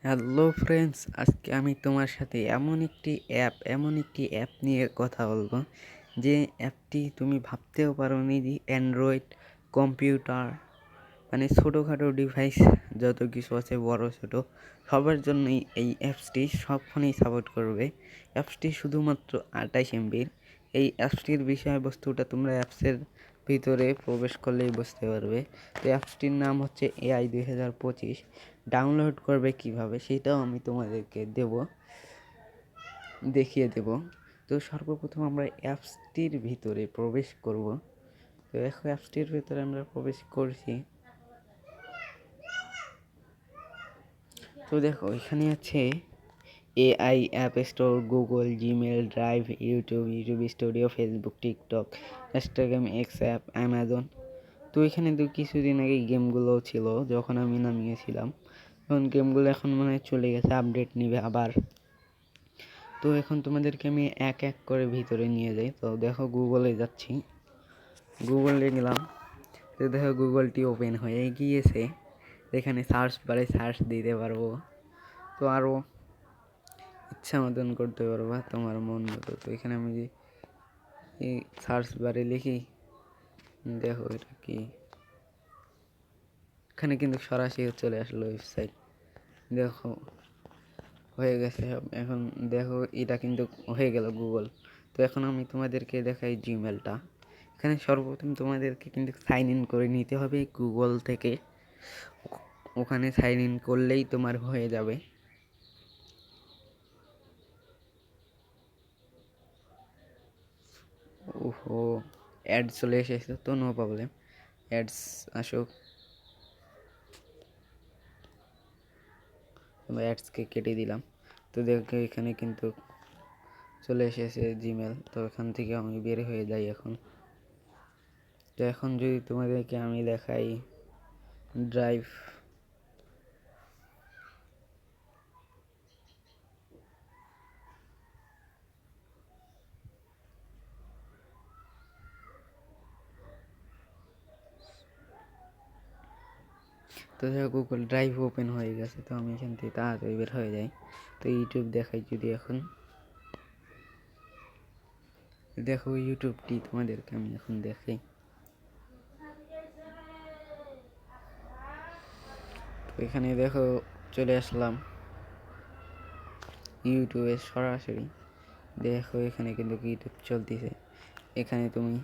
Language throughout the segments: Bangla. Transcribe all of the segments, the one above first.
হ্যালো ফ্রেন্ডস, আজকে আমি তোমার সাথে এমন একটি অ্যাপ নিয়ে কথা বলবো যে অ্যাপটি তুমি ভাবতেও পারোনি যে অ্যান্ড্রয়েড কম্পিউটার মানে ছোটোখাটো ডিভাইস যত কিছু আছে বড় ছোট সবার জন্যই এই অ্যাপসটি সব ফোনেই সাপোর্ট করবে। অ্যাপসটি শুধুমাত্র 28 MBর। এই অ্যাপসটির বিষয়বস্তুটা তোমরা অ্যাপসের ভিতরে প্রবেশ করলেই বুঝতে পারবে। তো অ্যাপসটির নাম হচ্ছে AI 2025। ডাউনলোড করবে কিভাবে সেটাও আমি তোমাদেরকে দেখিয়ে দেব। তো সর্বপ্রথম আমরা অ্যাপসটির ভিতরে প্রবেশ করব। তো দেখো অ্যাপসটির ভিতরে আমরা প্রবেশ করছি। তো দেখো এখানে আছে AI app store, Google, Gmail, drive, YouTube studio, Facebook, TikTok, Instagram, x app, Amazon. তো এখানে তো কিছুদিন আগে গেমগুলো ছিল যখন আমি নামিয়েছিলাম, তখন গেমগুলো এখন মনে হয় চলে গেছে, আপডেট নিবে আবার। তো এখন তোমাদেরকে আমি এক এক করে ভিতরে নিয়ে যাই। তো দেখো গুগলে যাচ্ছি, গুগলে গেলাম। তো দেখো গুগলটি ওপেন হয়ে গিয়েছে। এখানে সার্চ বারে সার্চ দিতে পারবো। তো আরও ইচ্ছা মতন করতে পারবা তোমার মন মতো। তো এখানে আমি যে এই সার্চ বারে লিখি, দেখো এটা কি, এখানে কিন্তু সরাসরি চলে আসলো ওয়েবসাইট। দেখো হয়ে গেছে সব। এখন দেখো এটা কিন্তু হয়ে গেল গুগল। তো এখন আমি তোমাদেরকে দেখাই জিমেলটা। এখানে সর্বপ্রথম তোমাদেরকে কিন্তু সাইন ইন করে নিতে হবে গুগল থেকে। ওখানে সাইন ইন করলেই তোমার হয়ে যাবে। ওহো, অ্যাড চলে এসেছে, তো নো প্রবলেম, অ্যাডস আসুক। অ্যাডসকে কেটে দিলাম। তো দেখো এখানে কিন্তু চলে এসেছে জিমেল। তো এখান থেকে আমি বের হয়ে যাই এখন। তো এখন যদি তোমাদেরকে আমি দেখাই ড্রাইভ, তো দেখো গুগল ড্রাইভ ওপেন হয়ে গেছে। তো আমি এখান থেকে তাড়াতাড়ি বের হয়ে যাই। তো ইউটিউব দেখাই যদি এখন, দেখো ইউটিউবটি তোমাদেরকে আমি এখন দেখাই। তো এখানে দেখো চলে আসলাম ইউটিউবে সরাসরি। দেখো এখানে কিন্তু ইউটিউব চলতেছে, এখানে তুমি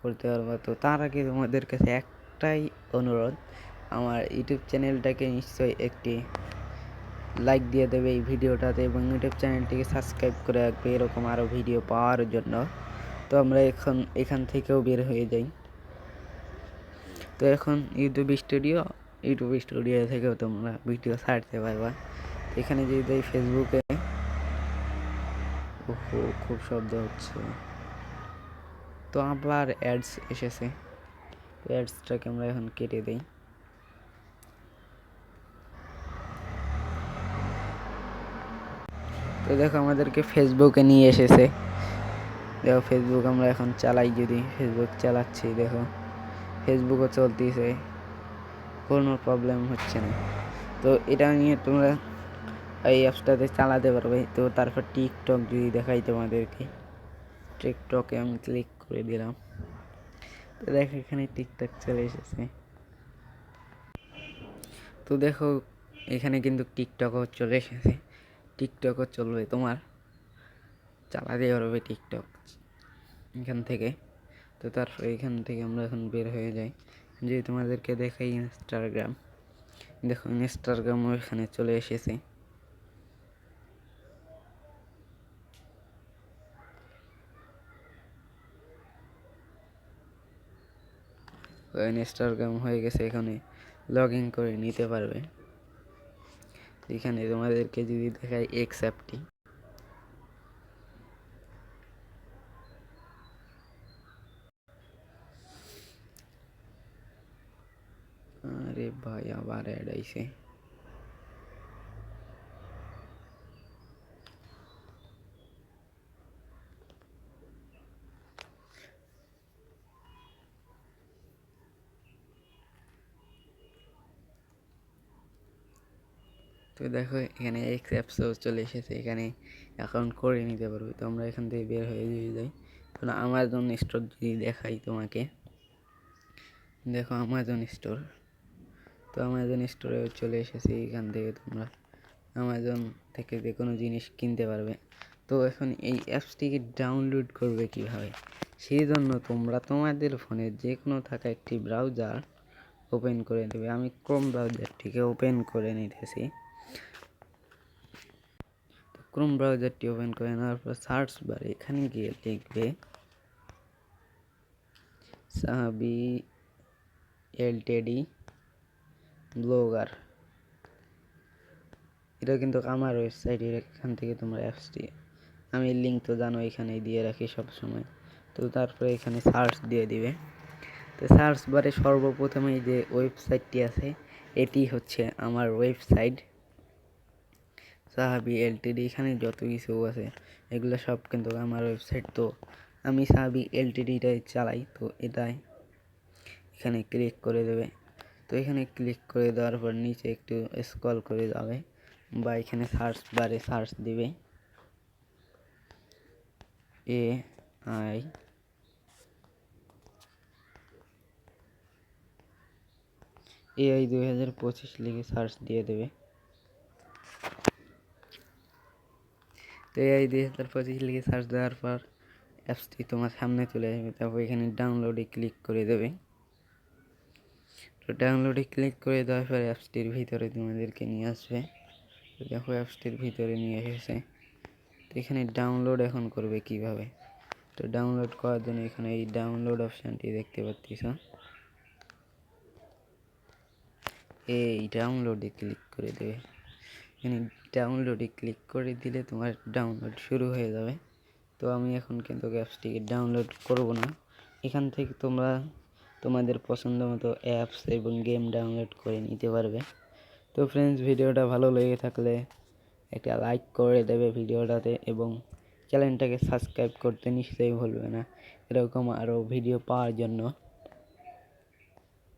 করতে পারবা। তো তার আগে তোমাদের কাছে একটাই অনুরোধ, আমার ইউটিউব চ্যানেলটাকে নিশ্চয়ই একটি লাইক দিয়ে দেবে এই ভিডিওটাতে, এবং ইউটিউব চ্যানেলটিকে সাবস্ক্রাইব করে রাখবে এরকম আরও ভিডিও পাওয়ার জন্য। তো আমরা এখান থেকেও বের হয়ে যাই। তো এখন ইউটিউব স্টুডিও থেকেও তোমরা ভিডিও ছাড়তে পারবা। এখানে যদি যাই ফেসবুকে, ওহো খুব শব্দ হচ্ছে। তো আবার অ্যাডস এসেছে, তো অ্যাডসটাকে আমরা এখন কেটে দিই। তো দেখো আমাদেরকে ফেসবুকে নিয়ে এসেছে। দেখো ফেসবুক আমরা এখন চালাই, যদি ফেসবুক চালাচ্ছি, দেখো ফেসবুকও চলতেছে, কোনো প্রবলেম হচ্ছে না। তো এটা নিয়ে তোমরা এই অ্যাপসটাতে চালাতে পারবে। তো তারপর টিকটক যদি দেখাই তোমাদেরকে, টিকটকে আমি ক্লিক করে দিলাম। তো দেখো এখানে টিকটক চলে এসেছে। তো দেখো এখানে কিন্তু টিকটকও চলে এসেছে, টিকটকও চলবে, তোমার চালাতে পারবে টিকটক এখান থেকে। তো তারপর এখান থেকে আমরা এখন বের হয়ে যাই। যে তোমাদেরকে দেখাই ইনস্টাগ্রাম, দেখো ইনস্টাগ্রামও এখানে চলে এসেছে। ইনস্টাগ্রাম হয়ে গেছে, এখানে লগ ইন করে নিতে পারবে। এখানে তোমাদেরকে যদি দেখাই এক্স অ্যাপটি, আরে ভাই আবার অ্যাড আইছে। তো দেখো এখানে এক্স অ্যাপসও চলে এসেছে, এখানে অ্যাকাউন্ট করে নিতে পারবে। তো আমরা এখান থেকে বের হয়ে যদি যাই, কারণ আমাজন স্টোর যদি দেখাই তোমাকে, দেখো আমাজন স্টোর। তো আমাজন স্টোরে চলে এসেছে, এখান থেকে তোমরা আমাজন থেকে যে কোনো জিনিস কিনতে পারবে। তো এখন এই অ্যাপসটিকে ডাউনলোড করবে কীভাবে, সেই জন্য তোমরা তোমাদের ফোনে যে কোনো থাকা একটি ব্রাউজার ওপেন করে দেবে। আমি ক্রোম ব্রাউজারটিকে ওপেন করে নিতেছি। তো ক্রোম ব্রাউজারটি ওপেন করে নেওয়ার পর সার্চ বারে এখানে গিয়ে লিখবে সাহাবি এলটিডি ব্লগার। এটা কিন্তু আমার ওয়েবসাইট, এখান থেকে তোমরা অ্যাপসটি, আমি লিঙ্ক তো জানো এখানেই দিয়ে রাখি সব সময়। তো তারপরে এখানে সার্চ দিয়ে দিবে। তো সার্চ বারে সর্বপ্রথমে যে ওয়েবসাইটটি আছে এটি হচ্ছে আমার ওয়েবসাইট সাহাবি এলটিডি। এখানে যত কিছু আছে এগুলো সব কিন্তু আমার ওয়েবসাইট। তো আমি সাহাবি এলটিডিটাই চালাই, তো এটাই এখানে ক্লিক করে দেবে। তো এখানে ক্লিক করে দেওয়ার পর নিচে একটু স্ক্রল করে যাবে, বা এখানে সার্চ বারে সার্চ দিবে AI AI 2025 লিখে সার্চ দিয়ে দেবে। তো AI 2025 লিখে সার্চ দেওয়ার পর অ্যাপসটি তোমার সামনে চলে আসবে। তারপর এখানে ডাউনলোডে ক্লিক করে দেবে। তো ডাউনলোডে ক্লিক করে দেওয়ার পর অ্যাপসটির ভিতরে তোমাদেরকে নিয়ে আসবে। তো দেখো অ্যাপসটির ভিতরে নিয়ে এসেছে। তো এখানে ডাউনলোড এখন করবে কিভাবে, তো ডাউনলোড করার জন্য এখানে এই ডাউনলোড অপশানটি দেখতে পাচ্ছিস, এই ডাউনলোডে ক্লিক করে দেবে। এখানে ডাউনলোডে ক্লিক করে দিলে তোমার ডাউনলোড শুরু হয়ে যাবে। তো আমি এখন কিন্তু অ্যাপসটিকে ডাউনলোড করব না, এখান থেকে তোমরা তোমাদের পছন্দ মতো অ্যাপস এবং গেম ডাউনলোড করে নিতে পারবে। তো ফ্রেন্ডস, ভিডিওটা ভালো লেগে থাকলে একটা লাইক করে দেবে ভিডিওটাতে, এবং চ্যানেলটাকে সাবস্ক্রাইব করতে নিশ্চয়ই ভুলবে না এরকম আরও ভিডিও পাওয়ার জন্য।